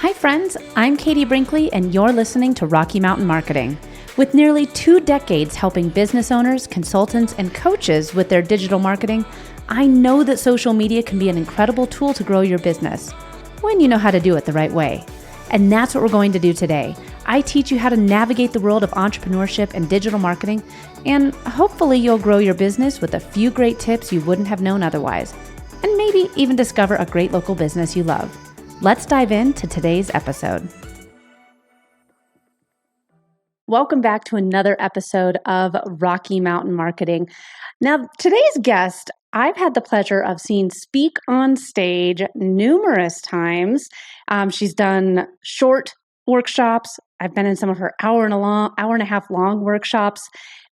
Hi friends, I'm Katie Brinkley and you're listening to Rocky Mountain Marketing. With nearly 2 decades helping business owners, consultants, and coaches with their digital marketing, I know that social media can be an incredible tool to grow your business when you know how to do it the right way. And that's what we're going to do today. I teach you how to navigate the world of entrepreneurship and digital marketing, and hopefully you'll grow your business with a few great tips you wouldn't have known otherwise, and maybe even discover a great local business you love. Let's dive into today's episode. Welcome back to another episode of Rocky Mountain Marketing. Now, today's guest, I've had the pleasure of seeing speak on stage numerous times. She's done short workshops. I've been in some of her hour and a half long workshops,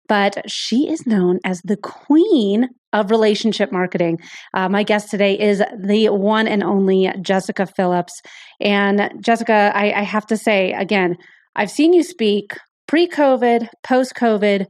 but she is known as the queen of relationship marketing. My guest today is the one and only Jessika Phillips. And Jessika, I have to say, again, I've seen you speak pre-COVID, post-COVID,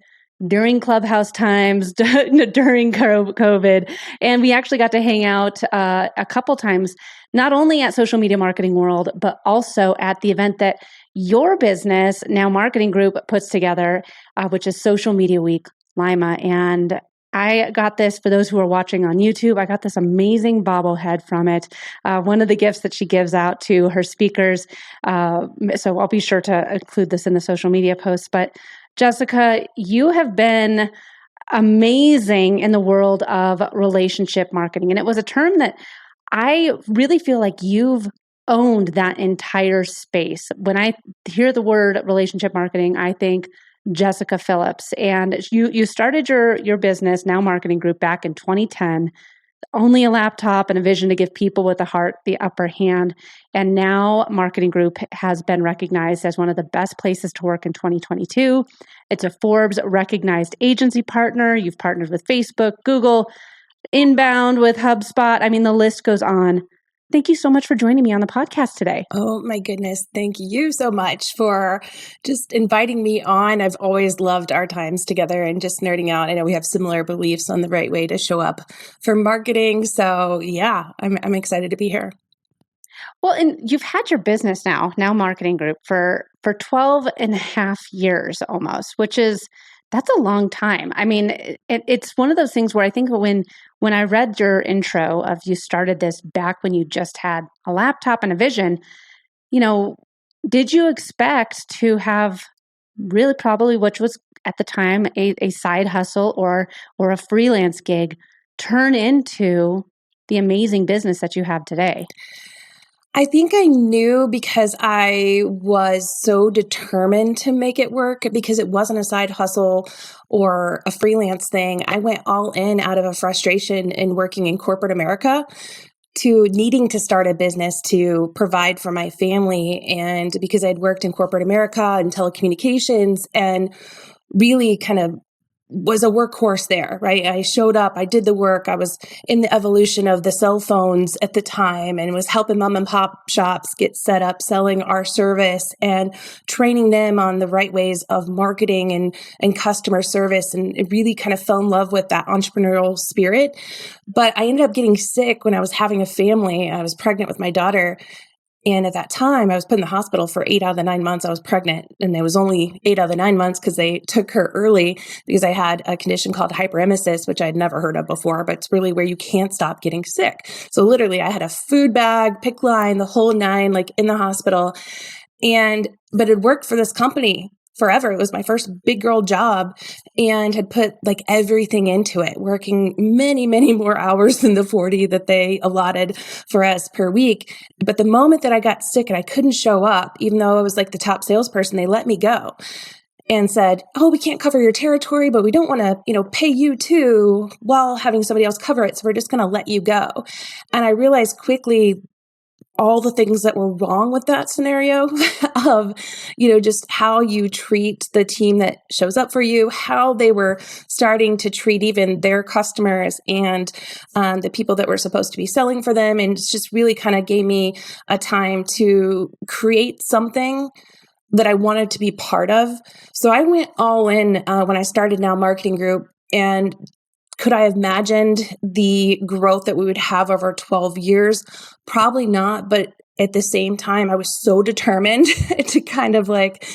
during Clubhouse times, during COVID, and we actually got to hang out a couple times, not only at Social Media Marketing World, but also at the event that your business, Now Marketing Group, puts together, which is Social Media Week Lima. And I got this, for those who are watching on YouTube, I got this amazing bobblehead from it. One of the gifts that she gives out to her speakers. So I'll be sure to include this in the social media posts. But Jessika, you have been amazing in the world of relationship marketing. And it was a term that I really feel like you've owned that entire space. When I hear the word relationship marketing, I think Jessika Phillips. And you started your business, Now Marketing Group, back in 2010. Only a laptop and a vision to give people with a heart the upper hand. And Now Marketing Group has been recognized as one of the best places to work in 2022. It's a Forbes-recognized agency partner. You've partnered with Facebook, Google, Inbound with HubSpot. I mean, the list goes on. Thank you so much for joining me on the podcast today. Oh my goodness. Thank you so much for just inviting me on. I've always loved our times together and just nerding out. I know we have similar beliefs on the right way to show up for marketing. So yeah, I'm excited to be here. Well, and you've had your business Now Marketing Group for 12 and a half years almost, that's a long time. I mean, it's one of those things where I think when I read your intro of you started this back when you just had a laptop and a vision, did you expect to have really probably, which was at the time a side hustle or a freelance gig, turn into the amazing business that you have today? I think I knew because I was so determined to make it work, because it wasn't a side hustle or a freelance thing. I went all in out of a frustration in working in corporate America to needing to start a business to provide for my family. And because I'd worked in corporate America and telecommunications and really kind of was a workhorse there, right? I showed up, I did the work. I was in the evolution of the cell phones at the time and was helping mom and pop shops get set up, selling our service and training them on the right ways of marketing and customer service. And it really kind of fell in love with that entrepreneurial spirit. But I ended up getting sick when I was having a family. I was pregnant with my daughter. And at that time, I was put in the hospital for 8 out of the 9 months I was pregnant. And there was only 8 out of the 9 months because they took her early because I had a condition called hyperemesis, which I'd never heard of before, but it's really where you can't stop getting sick. So literally I had a food bag, PICC line, the whole nine, like in the hospital. But it worked for this company forever. It was my first big girl job and had put like everything into it, working many, many more hours than the 40 that they allotted for us per week. But the moment that I got sick and I couldn't show up, even though I was like the top salesperson, they let me go and said, "Oh, we can't cover your territory, but we don't want to, pay you too while having somebody else cover it. So we're just going to let you go." And I realized quickly all the things that were wrong with that scenario of, just how you treat the team that shows up for you, how they were starting to treat even their customers and the people that were supposed to be selling for them. And it's just really kind of gave me a time to create something that I wanted to be part of. So I went all in when I started Now Marketing Group. And could I have imagined the growth that we would have over 12 years? Probably not. But at the same time, I was so determined to kind of like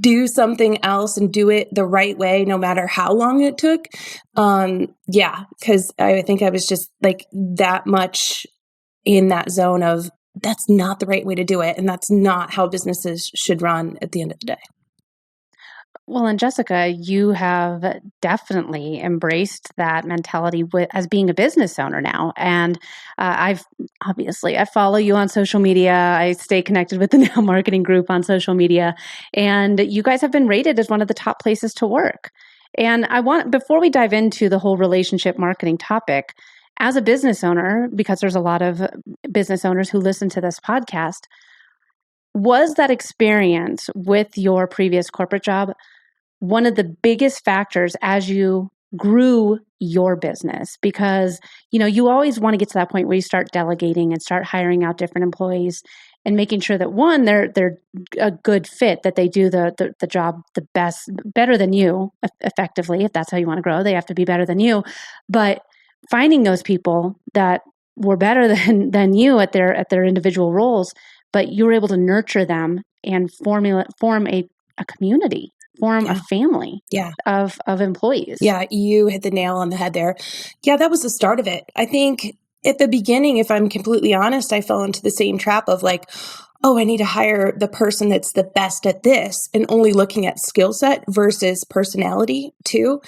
do something else and do it the right way, no matter how long it took. Because I think I was just like that much in that zone of that's not the right way to do it. And that's not how businesses should run at the end of the day. Well, and Jessika, you have definitely embraced that mentality as being a business owner now. And I follow you on social media. I stay connected with the Now Marketing Group on social media. And you guys have been rated as one of the top places to work. And before we dive into the whole relationship marketing topic, as a business owner, because there's a lot of business owners who listen to this podcast, was that experience with your previous corporate job one of the biggest factors as you grew your business? Because, you always want to get to that point where you start delegating and start hiring out different employees and making sure that one, they're a good fit, that they do the job the best, better than you effectively. If that's how you want to grow, they have to be better than you. But finding those people that were better than you at their individual roles, but you were able to nurture them and form a community, form a family of employees. Yeah, you hit the nail on the head there. Yeah, that was the start of it. I think at the beginning, if I'm completely honest, I fell into the same trap of like, oh, I need to hire the person that's the best at this, and only looking at skill set versus personality too.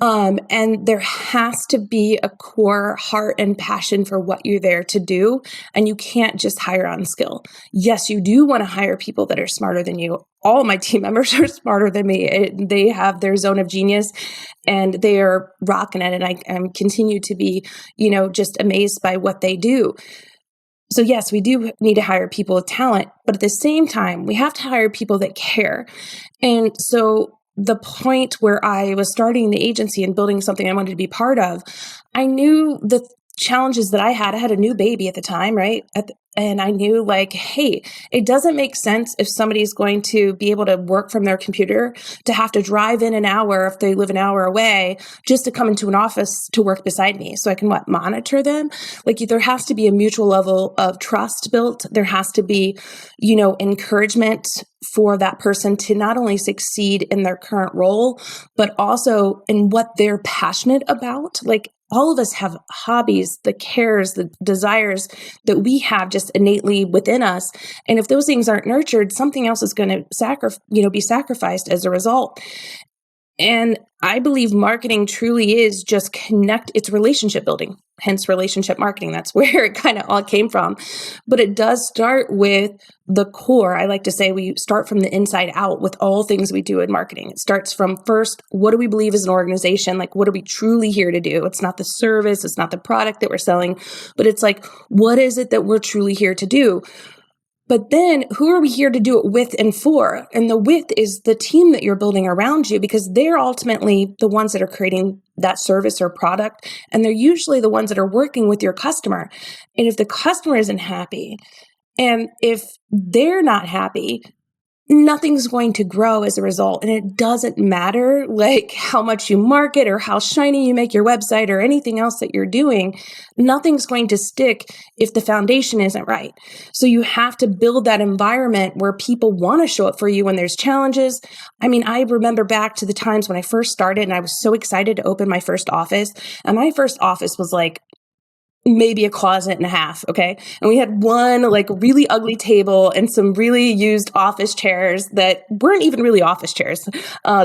And there has to be a core heart and passion for what you're there to do. And you can't just hire on skill. Yes, you do want to hire people that are smarter than you. All my team members are smarter than me. They have their zone of genius and they are rocking it. And I continue to be, just amazed by what they do. So yes, we do need to hire people with talent, but at the same time, we have to hire people that care. And so the point where I was starting the agency and building something I wanted to be part of, I knew the challenges that I had a new baby at the time, right? And I knew like, hey, it doesn't make sense if somebody's going to be able to work from their computer to have to drive in an hour if they live an hour away just to come into an office to work beside me so I can monitor them. Like there has to be a mutual level of trust built. There has to be, encouragement for that person to not only succeed in their current role, but also in what they're passionate about. Like all of us have hobbies, the cares, the desires that we have just innately within us. And if those things aren't nurtured, something else is going to be sacrificed as a result. And I believe marketing truly is just it's relationship building, hence relationship marketing. That's where it kind of all came from. But it does start with the core. I like to say we start from the inside out with all things we do in marketing. It starts from first, what do we believe as an organization? Like, what are we truly here to do? It's not the service, it's not the product that we're selling, but it's like, what is it that we're truly here to do? But then who are we here to do it with and for? And the with is the team that you're building around you, because they're ultimately the ones that are creating that service or product. And they're usually the ones that are working with your customer. And if the customer isn't happy, and if they're not happy, nothing's going to grow as a result. And it doesn't matter like how much you market or how shiny you make your website or anything else that you're doing. Nothing's going to stick if the foundation isn't right. So you have to build that environment where people want to show up for you when there's challenges. I mean, I remember back to the times when I first started and I was so excited to open my first office. And my first office was like maybe a closet and a half. Okay. And we had one like really ugly table and some really used office chairs that weren't even really office chairs.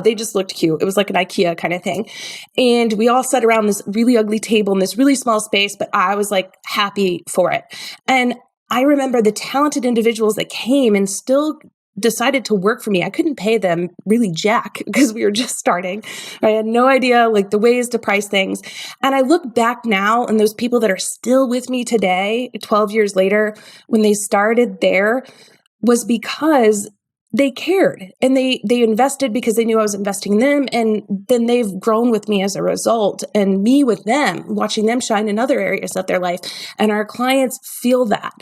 They just looked cute. It was like an IKEA kind of thing. And we all sat around this really ugly table in this really small space, but I was like happy for it. And I remember the talented individuals that came and still decided to work for me. I couldn't pay them really jack because we were just starting. I had no idea like the ways to price things. And I look back now and those people that are still with me today, 12 years later, when they started there was because they cared and they invested because they knew I was investing in them. And then they've grown with me as a result, and me with them, watching them shine in other areas of their life. And our clients feel that,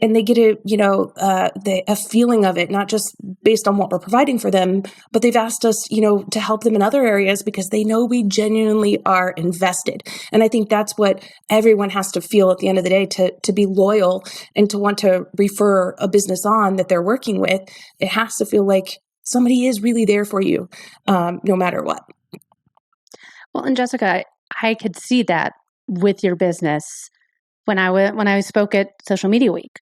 and they get a feeling of it, not just based on what we're providing for them, but they've asked us, to help them in other areas because they know we genuinely are invested. And I think that's what everyone has to feel at the end of the day to be loyal and to want to refer a business on that they're working with. It has to feel like somebody is really there for you, no matter what. Well, and Jessika, I could see that with your business when I spoke at Social Media Week.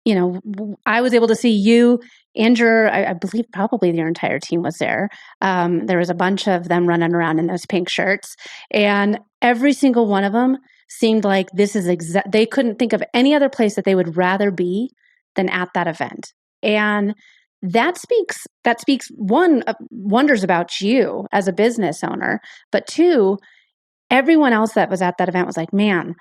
I was able to see you and I believe probably your entire team was there. There was a bunch of them running around in those pink shirts, and every single one of them seemed like this is they couldn't think of any other place that they would rather be than at that event. And that speaks one, wonders about you as a business owner, but two, everyone else that was at that event was like, man,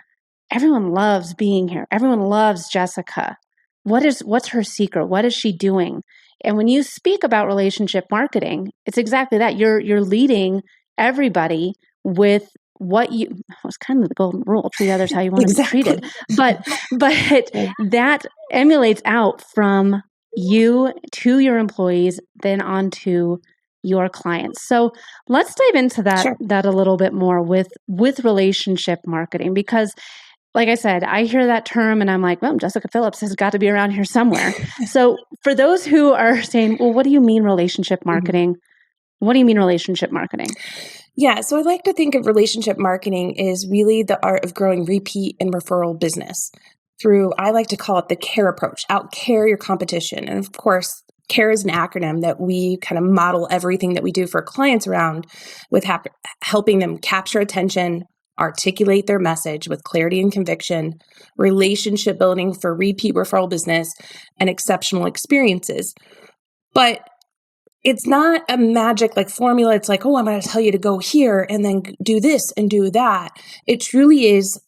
everyone loves being here. Everyone loves Jessika. What's her secret? What is she doing? And when you speak about relationship marketing, it's exactly that. You're leading everybody with what you, it was kind of the golden rule, treat others how you want to be treated. But that emulates out from you to your employees, then on to your clients. So let's dive into that a little bit more with relationship marketing, because like I said, I hear that term and I'm like, well, Jessika Phillips has got to be around here somewhere. So for those who are saying, well, what do you mean relationship marketing? What do you mean relationship marketing? Yeah, so I like to think of relationship marketing is really the art of growing repeat and referral business through, I like to call it the CARE approach, out-care your competition. And of course, CARE is an acronym that we kind of model everything that we do for clients around, with helping them capture attention, articulate their message with clarity and conviction, relationship building for repeat referral business, and exceptional experiences. But it's not a magic formula. It's like, oh, I'm going to tell you to go here and then do this and do that. It truly is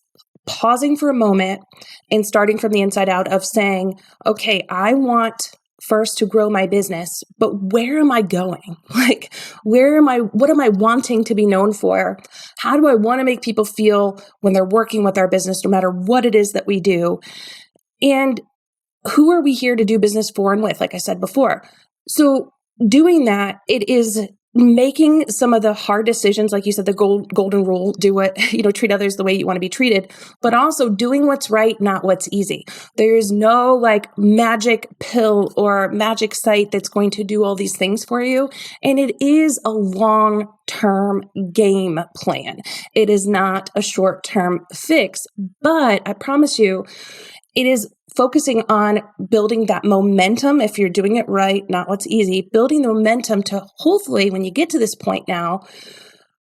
pausing for a moment and starting from the inside out of saying, okay, I want first to grow my business, but where am I going? What am I wanting to be known for? How do I want to make people feel when they're working with our business, no matter what it is that we do? And who are we here to do business for and with, like I said before? So doing that, it is making some of the hard decisions, like you said, the golden rule, treat others the way you want to be treated, but also doing what's right, not what's easy. There is no magic pill or magic site that's going to do all these things for you. And it is a long-term game plan. It is not a short-term fix, but I promise you, it is focusing on building that momentum. If you're doing it right, not what's easy, building the momentum to hopefully, when you get to this point now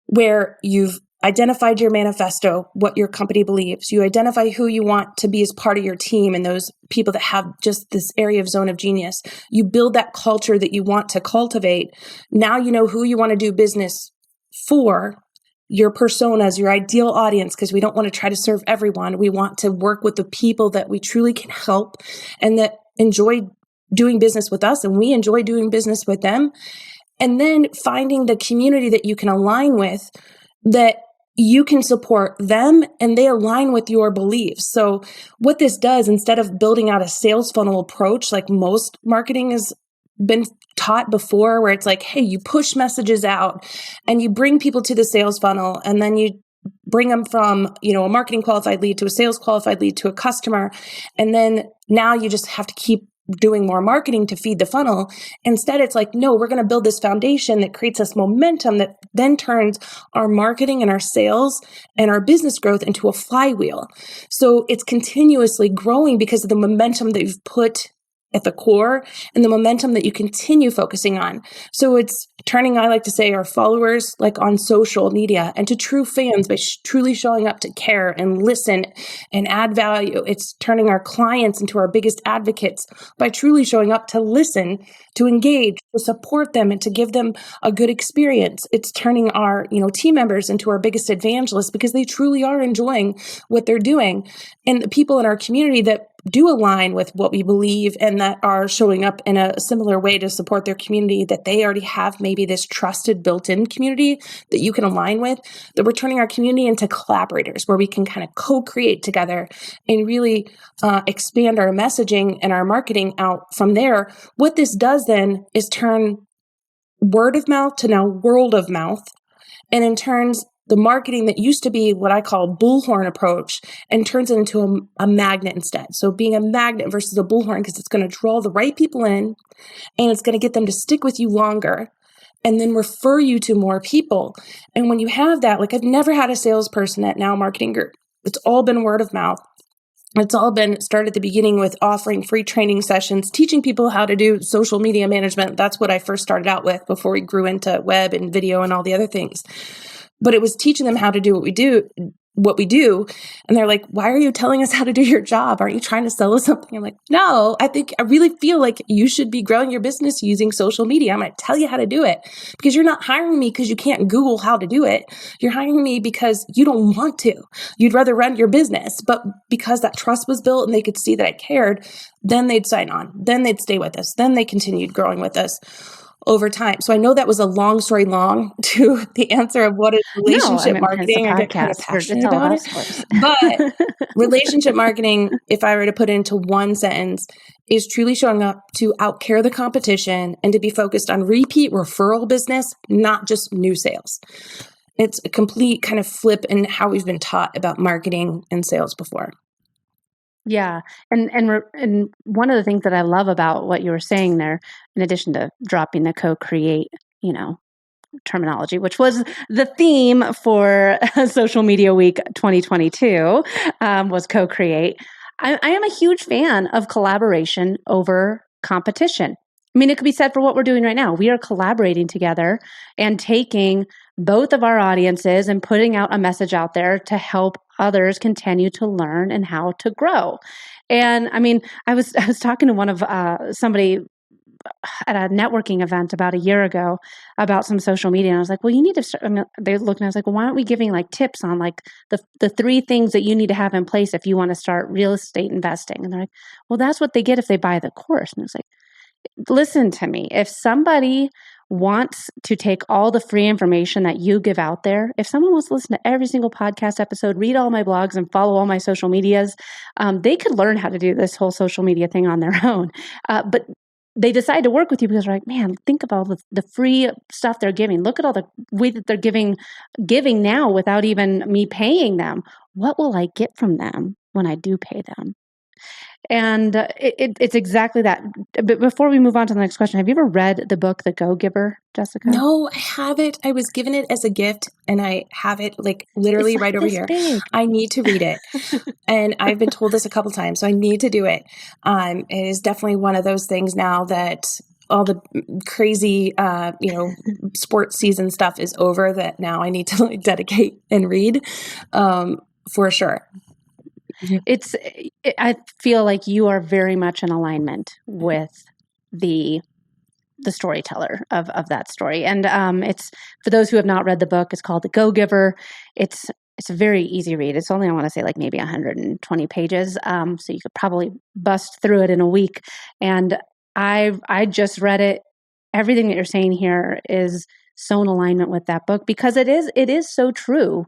where you've identified your manifesto, what your company believes, you identify who you want to be as part of your team and those people that have just this area of zone of genius, you build that culture that you want to cultivate. Now you know who you want to do business for, your personas, your ideal audience, because we don't want to try to serve everyone. We want to work with the people that we truly can help and that enjoy doing business with us, and we enjoy doing business with them. And then finding the community that you can align with, that you can support them and they align with your beliefs. So what this does, instead of building out a sales funnel approach like most marketing has been taught before, where it's like, hey, you push messages out and you bring people to the sales funnel, and then you bring them from, a marketing qualified lead to a sales qualified lead to a customer. And then now you just have to keep doing more marketing to feed the funnel. Instead, it's like, no, we're going to build this foundation that creates this momentum that then turns our marketing and our sales and our business growth into a flywheel. So it's continuously growing because of the momentum that you've put at the core and the momentum that you continue focusing on. So it's turning, I like to say, our followers on social media and to true fans by truly showing up to care and listen and add value. It's turning our clients into our biggest advocates by truly showing up to listen, to engage, to support them, and to give them a good experience. It's turning our, team members into our biggest evangelists because they truly are enjoying what they're doing. And the people in our community that do align with what we believe and that are showing up in a similar way to support their community, that they already have maybe this trusted built-in community that you can align with, that we're turning our community into collaborators where we can kind of co-create together and really expand our messaging and our marketing out from there. What this does then is turn word of mouth to now world of mouth, and in turns the marketing that used to be what I call bullhorn approach and turns it into a magnet instead. So being a magnet versus a bullhorn, because it's going to draw the right people in and it's going to get them to stick with you longer and then refer you to more people. And when you have that, like I've never had a salesperson at Now Marketing Group. It's all been word of mouth. It's all been started at the beginning with offering free training sessions, teaching people how to do social media management. That's what I first started out with before we grew into web and video and all the other things. But it was teaching them how to do what we do. And they're like, why are you telling us how to do your job? Aren't you trying to sell us something? I'm like, no, I really feel like you should be growing your business using social media. I'm going to tell you how to do it, because you're not hiring me because you can't Google how to do it. You're hiring me because you don't want to. You'd rather run your business. But because that trust was built and they could see that I cared, then they'd sign on. Then they'd stay with us. Then they continued growing with us over time. So I know that was a long story long to the answer of what is relationship marketing. I get kind of passionate about it. But relationship marketing, if I were to put it into one sentence, is truly showing up to outcare the competition and to be focused on repeat referral business, not just new sales. It's a complete kind of flip in how we've been taught about marketing and sales before. Yeah. And one of the things that I love about what you were saying there, in addition to dropping the co-create, terminology, which was the theme for Social Media Week 2022, was co-create. I am a huge fan of collaboration over competition. I mean, it could be said for what we're doing right now. We are collaborating together and taking both of our audiences and putting out a message out there to help others continue to learn and how to grow. And I mean, I was talking to one of somebody at a networking event about a year ago about some social media. And I was like, well, you need to start. I mean, they looked and I was like, well, why aren't we giving like tips on like the 3 things that you need to have in place if you want to start real estate investing? And they're like, well, that's what they get if they buy the course. And I was like, listen to me. If somebody wants to take all the free information that you give out there, if someone wants to listen to every single podcast episode, read all my blogs, and follow all my social medias, they could learn how to do this whole social media thing on their own. But they decide to work with you because they're like, man, think of all the free stuff they're giving. Look at all the way that they're giving now without even me paying them. What will I get from them when I do pay them? And it's exactly that. But before we move on to the next question, have you ever read the book, The Go-Giver, Jessika? No, I haven't. I was given it as a gift and I have it like literally It's like right over here. big. I need to read it. And I've been told this a couple times, so I need to do it. It is definitely one of those things now that all the crazy, sports season stuff is over, that now I need to like dedicate and read, for sure. I feel like you are very much in alignment with the storyteller of that story. And it's, for those who have not read the book, it's called The Go-Giver. It's a very easy read. It's only, I want to say, like maybe 120 pages. So you could probably bust through it in a week. And I just read it. Everything that you're saying here is so in alignment with that book, because it is so true.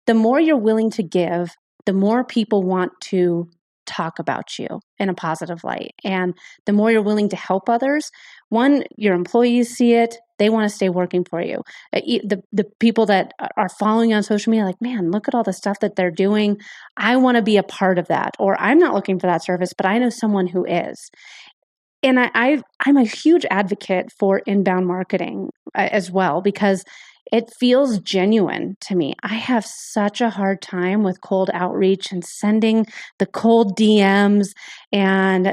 The more you're willing to give, the more people want to talk about you in a positive light. And the more you're willing to help others, one, your employees see it, they want to stay working for you. The people that are following you on social media are like, man, look at all the stuff that they're doing. I want to be a part of that. Or I'm not looking for that service, but I know someone who is. And I'm a huge advocate for inbound marketing as well, because it feels genuine to me. I have such a hard time with cold outreach and sending the cold DMs, and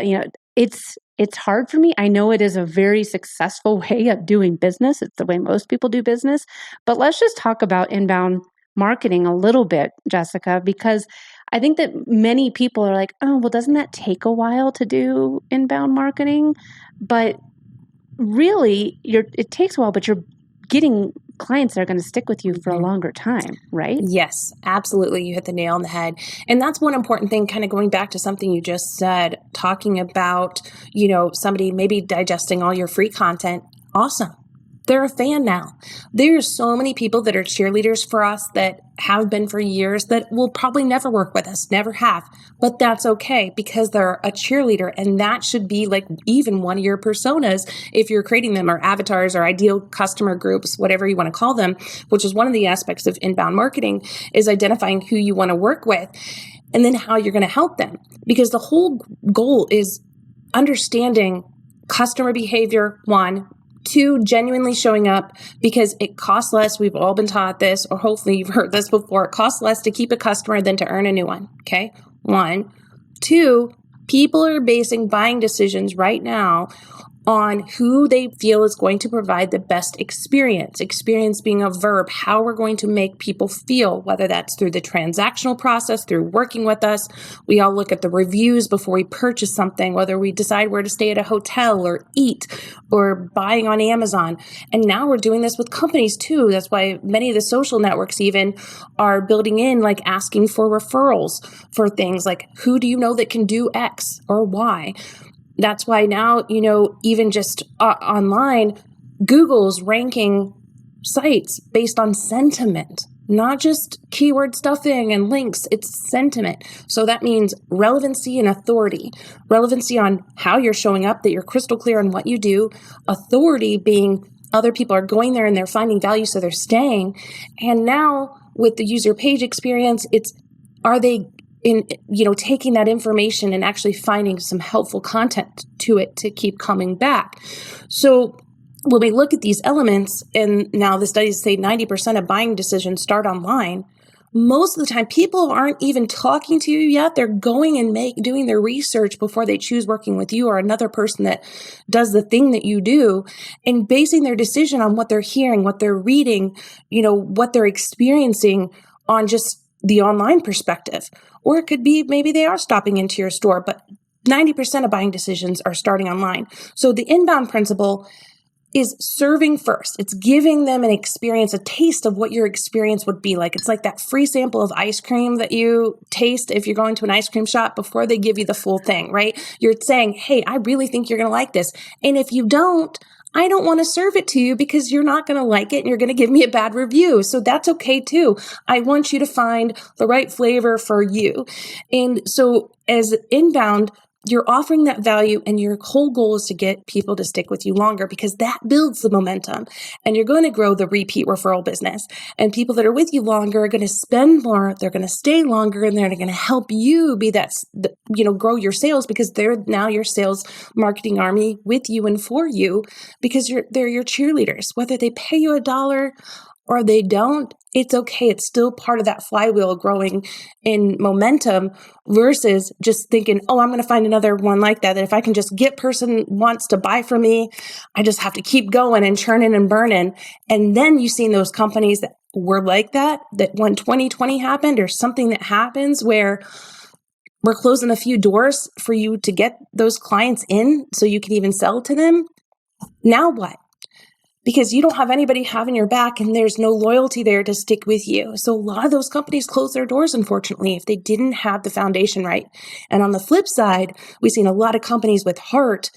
it's hard for me. I know it is a very successful way of doing business. It's the way most people do business. But let's just talk about inbound marketing a little bit, Jessika, because I think that many people are like, oh, well, doesn't that take a while to do inbound marketing? But really, it takes a while, but you're getting clients that are going to stick with you for a longer time, right? Yes, absolutely. You hit the nail on the head. And that's one important thing, kind of going back to something you just said, talking about, somebody maybe digesting all your free content. Awesome. They're a fan now. There's so many people that are cheerleaders for us that have been for years that will probably never work with us, never have. But that's okay because they're a cheerleader, and that should be like even one of your personas if you're creating them, or avatars or ideal customer groups, whatever you want to call them, which is one of the aspects of inbound marketing, is identifying who you want to work with and then how you're going to help them. Because the whole goal is understanding customer behavior, one. Two, genuinely showing up because it costs less. We've all been taught this, or hopefully you've heard this before. It costs less to keep a customer than to earn a new one. Okay. One. Two, people are basing buying decisions right now on who they feel is going to provide the best experience. Experience being a verb, how we're going to make people feel, whether that's through the transactional process, through working with us. We all look at the reviews before we purchase something, whether we decide where to stay at a hotel or eat or buying on Amazon. And now we're doing this with companies too. That's why many of the social networks even are building in, like asking for referrals for things like, who do you know that can do X or Y? That's why now, even just online, Google's ranking sites based on sentiment, not just keyword stuffing and links, it's sentiment. So that means relevancy and authority. Relevancy on how you're showing up, that you're crystal clear on what you do. Authority being other people are going there and they're finding value, so they're staying. And now with the user page experience, are they taking that information and actually finding some helpful content to it to keep coming back. So when we look at these elements, and now the studies say 90% of buying decisions start online, most of the time people aren't even talking to you yet. They're going and doing their research before they choose working with you or another person that does the thing that you do, and basing their decision on what they're hearing, what they're reading, what they're experiencing on just the online perspective. Or it could be maybe they are stopping into your store, but 90% of buying decisions are starting online. So the inbound principle is serving first. It's giving them an experience, a taste of what your experience would be like. It's like that free sample of ice cream that you taste if you're going to an ice cream shop before they give you the full thing, right? You're saying, hey, I really think you're going to like this. And if you don't, I don't want to serve it to you because you're not going to like it and you're going to give me a bad review. So that's okay too. I want you to find the right flavor for you. And so as inbound, you're offering that value, and your whole goal is to get people to stick with you longer because that builds the momentum, and you're going to grow the repeat referral business. And people that are with you longer are going to spend more, they're going to stay longer, and they're going to help you be grow your sales because they're now your sales marketing army with you and for you because they're your cheerleaders. Whether they pay you $1 or they don't, it's okay. It's still part of that flywheel growing in momentum versus just thinking, oh, I'm going to find another one like that. That if I can just get person wants to buy from me, I just have to keep going and churning and burning. And then you've seen those companies that were like that when 2020 happened or something that happens where we're closing a few doors for you to get those clients in so you can even sell to them. Now what? Because you don't have anybody having your back and there's no loyalty there to stick with you. So a lot of those companies close their doors, unfortunately, if they didn't have the foundation right. And on the flip side, we've seen a lot of companies with heart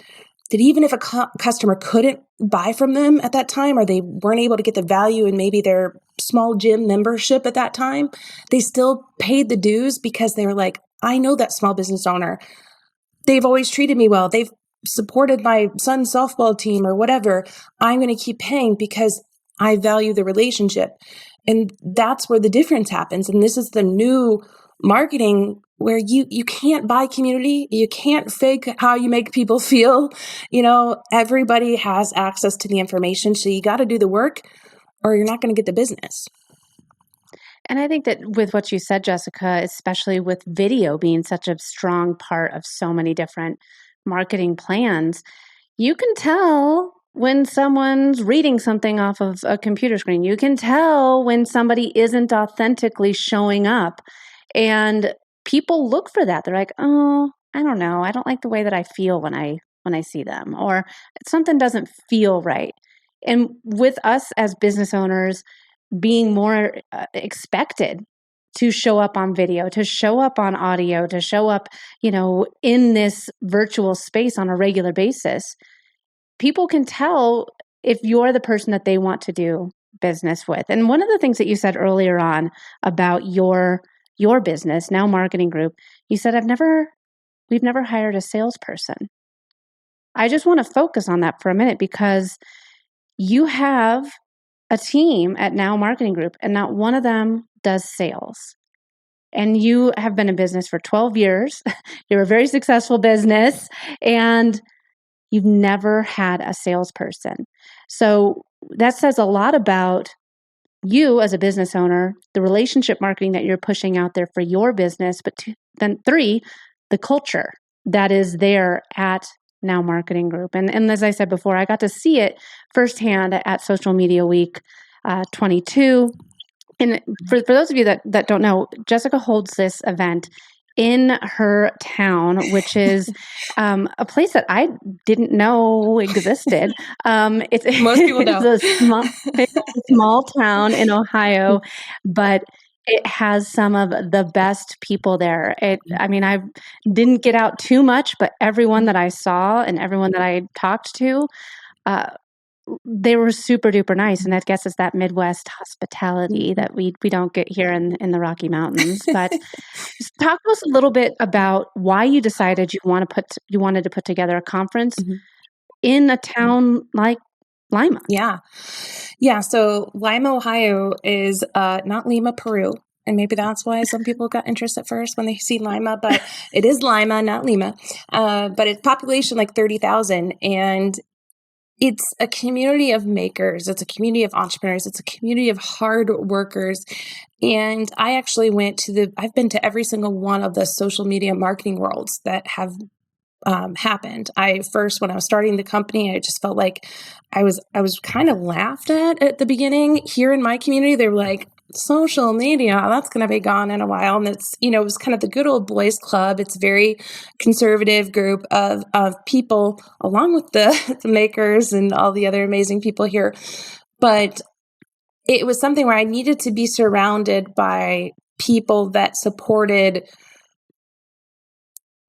that even if a customer couldn't buy from them at that time, or they weren't able to get the value in maybe their small gym membership at that time, they still paid the dues because they were like, I know that small business owner. They've always treated me well. They've supported my son's softball team or whatever. I'm going to keep paying because I value the relationship. And that's where the difference happens. And this is the new marketing where you can't buy community. You can't fake how you make people feel. Everybody has access to the information. So you got to do the work or you're not going to get the business. And I think that with what you said, Jessika, especially with video being such a strong part of so many different marketing plans, you can tell when someone's reading something off of a computer screen. You can tell when somebody isn't authentically showing up. And people look for that. They're like, oh, I don't know. I don't like the way that I feel when I see them, or something doesn't feel right. And with us as business owners being more expected to show up on video, to show up on audio, to show up, in this virtual space on a regular basis, people can tell if you're the person that they want to do business with. And one of the things that you said earlier on about your business, Now Marketing Group, you said we've never hired a salesperson. I just want to focus on that for a minute, because you have a team at Now Marketing Group and not one of them does sales. And you have been in business for 12 years. You're a very successful business, and you've never had a salesperson. So that says a lot about you as a business owner, the relationship marketing that you're pushing out there for your business, but then 3, the culture that is there at Now Marketing Group. And as I said before, I got to see it firsthand at Social Media Week 22. And for those of you that don't know, Jessika holds this event in her town, which is a place that I didn't know existed. Most people don't. It's a small town in Ohio, but it has some of the best people there. I didn't get out too much, but everyone that I saw and everyone that I talked to, they were super duper nice. And I guess it's that Midwest hospitality that we don't get here in the Rocky Mountains. But talk to us a little bit about why you decided you wanted to put together a conference in a town like Lima. Yeah. So Lima, Ohio is not Lima, Peru. And maybe that's why some people got interest at first when they see Lima, but it is Lima, not Lima. But it's population like 30,000. And it's a community of makers. It's a community of entrepreneurs. It's a community of hard workers. And I actually I've been to every single one of the social media marketing worlds that have happened. When I was starting the company, I just felt like I was kind of laughed at the beginning. Here in my community, they were like, social media, that's going to be gone in a while. And it's, it was kind of the good old boys club. It's a very conservative group of people, along with the makers and all the other amazing people here. But it was something where I needed to be surrounded by people that supported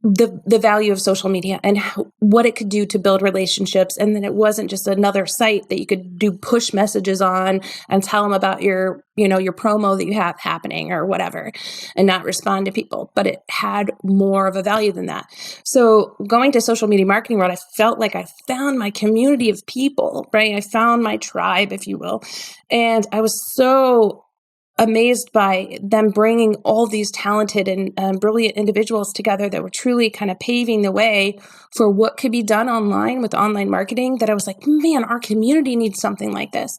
the value of social media and what it could do to build relationships. And then it wasn't just another site that you could do push messages on and tell them about your promo that you have happening or whatever, and not respond to people, but it had more of a value than that. So going to Social Media Marketing World, I felt like I found my community of people, right? I found my tribe, if you will. And I was so amazed by them bringing all these talented and brilliant individuals together that were truly kind of paving the way for what could be done online with online marketing, that I was like, man, our community needs something like this.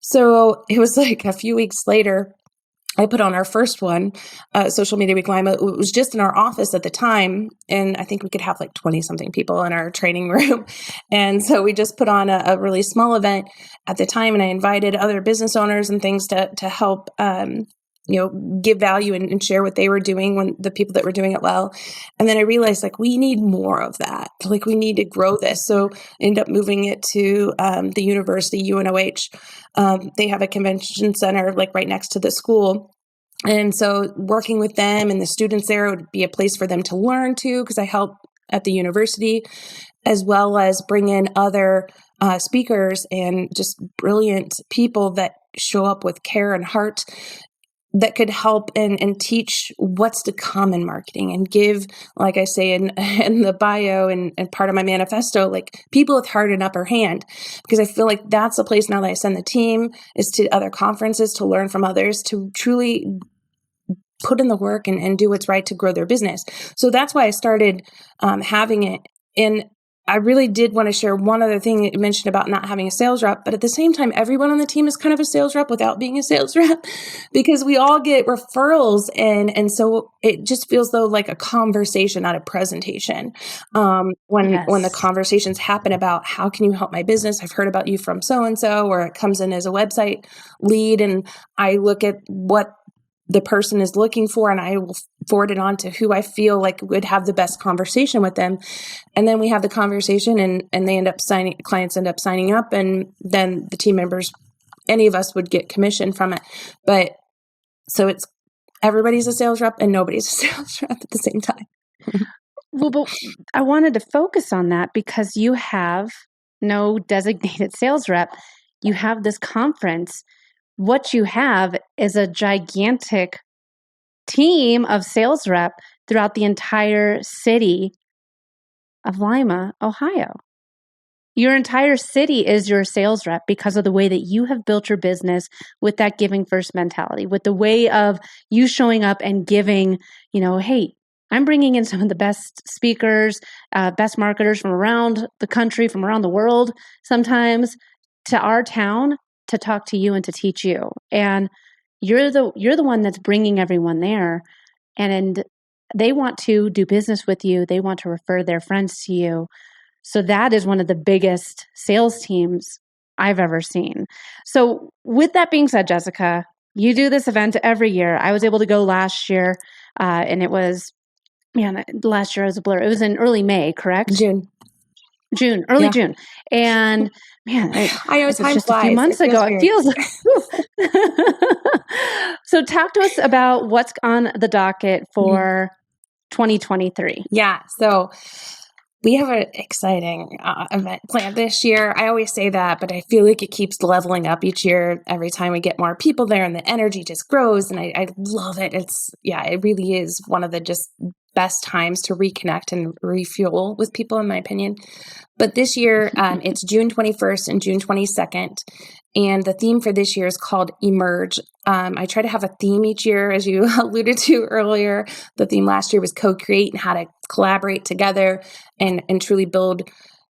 So it was like a few weeks later, I put on our first one, Social Media Week Lima. It was just in our office at the time, and I think we could have like 20-something people in our training room. And so we just put on a really small event at the time, and I invited other business owners and things to help give value and share what they were doing, when the people that were doing it well. And then I realized, like, we need more of that. Like, we need to grow this. So I ended up moving it to the university, UNOH. They have a convention center like right next to the school. And so working with them and the students there would be a place for them to learn too, because I help at the university, as well as bring in other speakers and just brilliant people that show up with care and heart, that could help and teach what's to come in marketing, and give, like I say in the bio and part of my manifesto, like people with heart and upper hand, because I feel like that's a place now that I send the team is to other conferences to learn from others, to truly put in the work and do what's right to grow their business. So that's why I started having it. And I really did want to share one other thing that you mentioned about not having a sales rep, but at the same time, everyone on the team is kind of a sales rep without being a sales rep, because we all get referrals. And so it just feels though like a conversation, not a presentation. When the conversations happen about how can you help my business? I've heard about you from so-and-so, or it comes in as a website lead. And I look at what the person is looking for, and I will forward it on to who I feel like would have the best conversation with them. And then we have the conversation, and they end up clients end up signing up, and then the team members, any of us would get commission from it. But so it's everybody's a sales rep and nobody's a sales rep at the same time. Well, but I wanted to focus on that because you have no designated sales rep. You have this conference. What you have is a gigantic team of sales rep throughout the entire city of Lima, Ohio. Your entire city is your sales rep because of the way that you have built your business with that giving first mentality, with the way of you showing up and giving, hey, I'm bringing in some of the best speakers, best marketers from around the country, from around the world, sometimes to our town to talk to you and to teach you. And you're the one that's bringing everyone there, and they want to do business with you. They want to refer their friends to you. So that is one of the biggest sales teams I've ever seen. So with that being said, Jessika, you do this event every year. I was able to go last year, and it was, last year was a blur. It was in early May, correct? June, early Yeah. June. And man, I know time just flies. A few months ago. It feels like. So talk to us about what's on the docket for 2023. Yeah. So we have an exciting event planned this year. I always say that, but I feel like it keeps leveling up each year. Every time we get more people there, and the energy just grows, and I love it. It really is one of the just best times to reconnect and refuel with people, in my opinion. But this year, it's June 21st and June 22nd. And the theme for this year is called Emerge. I try to have a theme each year, as you alluded to earlier. The theme last year was co-create and how to collaborate together and truly build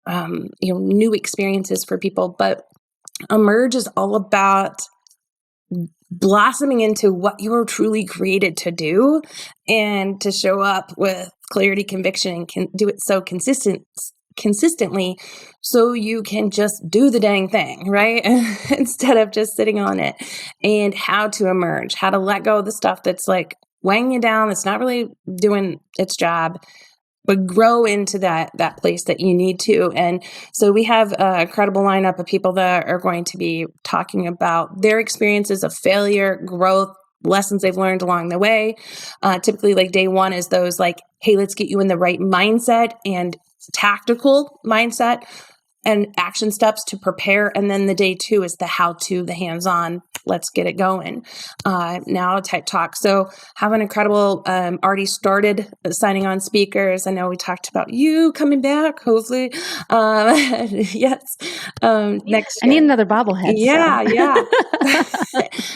new experiences for people. But Emerge is all about blossoming into what you were truly created to do, and to show up with clarity, conviction, and can do it so consistently, so you can just do the dang thing, right? Instead of just sitting on it. And how to emerge, how to let go of the stuff that's like weighing you down, that's not really doing its job, but grow into that place that you need to. And so we have a credible lineup of people that are going to be talking about their experiences of failure, growth, lessons they've learned along the way. Typically, like day one is those like, hey, let's get you in the right mindset and tactical mindset and action steps to prepare. And then the day two is the how to, the hands-on, let's get it going now type talk. So have an incredible, already started signing on speakers. I know we talked about you coming back, hopefully. Yes. Next year. I need another bobblehead. Yeah.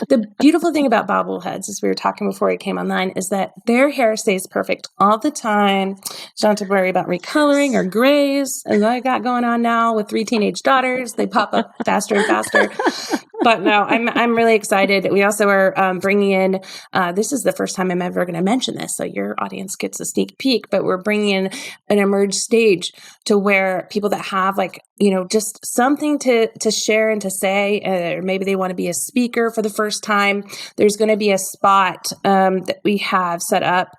The beautiful thing about bobbleheads, as we were talking before it came online, is that their hair stays perfect all the time. You don't have to worry about recoloring or grays, as I got going on now with 3 teenage daughters. They pop up faster and faster. But no, I'm really excited. We also are bringing in, this is the first time I'm ever going to mention this, so your audience gets a sneak peek, but we're bringing in an Emerge stage to where people that have just something to share and to say, or maybe they want to be a speaker for the first time. There's going to be a spot that we have set up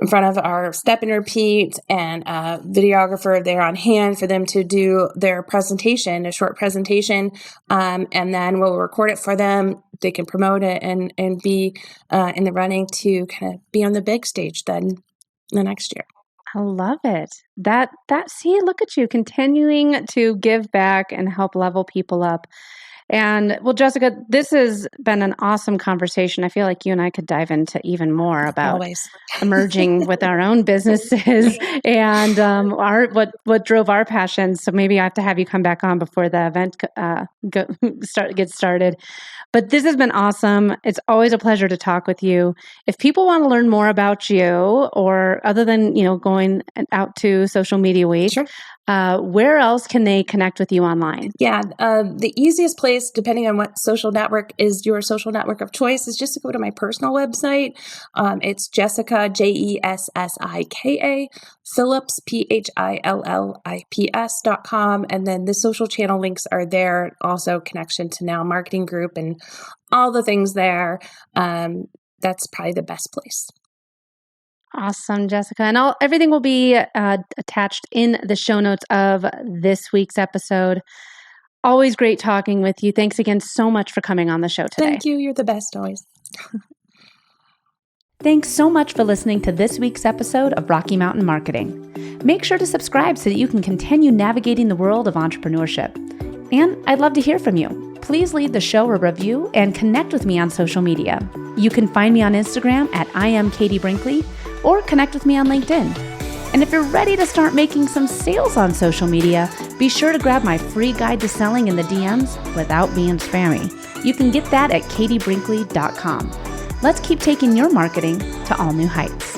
in front of our step and repeat and a videographer there on hand for them to do their presentation, a short presentation. And then we'll record it for them. They can promote it and be in the running to kind of be on the big stage then the next year. I love it. See, look at you continuing to give back and help level people up. And well, Jessika, this has been an awesome conversation. I feel like you and I could dive into even more about emerging with our own businesses and what drove our passions. So maybe I have to have you come back on before the event gets started. But this has been awesome. It's always a pleasure to talk with you. If people want to learn more about you, or other than going out to Social Media Week, sure. Where else can they connect with you online? Yeah, the easiest place, depending on what social network is your social network of choice, is just to go to my personal website. It's Jessika, Jessika, Phillips, PHILLIPS.com. And then the social channel links are there. Also connection to Now Marketing Group and all the things there. that's probably the best place. Awesome, Jessika. And everything will be attached in the show notes of this week's episode. Always great talking with you. Thanks again so much for coming on the show today. Thank you. You're the best always. Thanks so much for listening to this week's episode of Rocky Mountain Marketing. Make sure to subscribe so that you can continue navigating the world of entrepreneurship. And I'd love to hear from you. Please leave the show a review and connect with me on social media. You can find me on Instagram at @IamKatieBrinkley or connect with me on LinkedIn. And if you're ready to start making some sales on social media, be sure to grab my free guide to selling in the DMs without being spammy. You can get that at katiebrinkley.com. Let's keep taking your marketing to all new heights.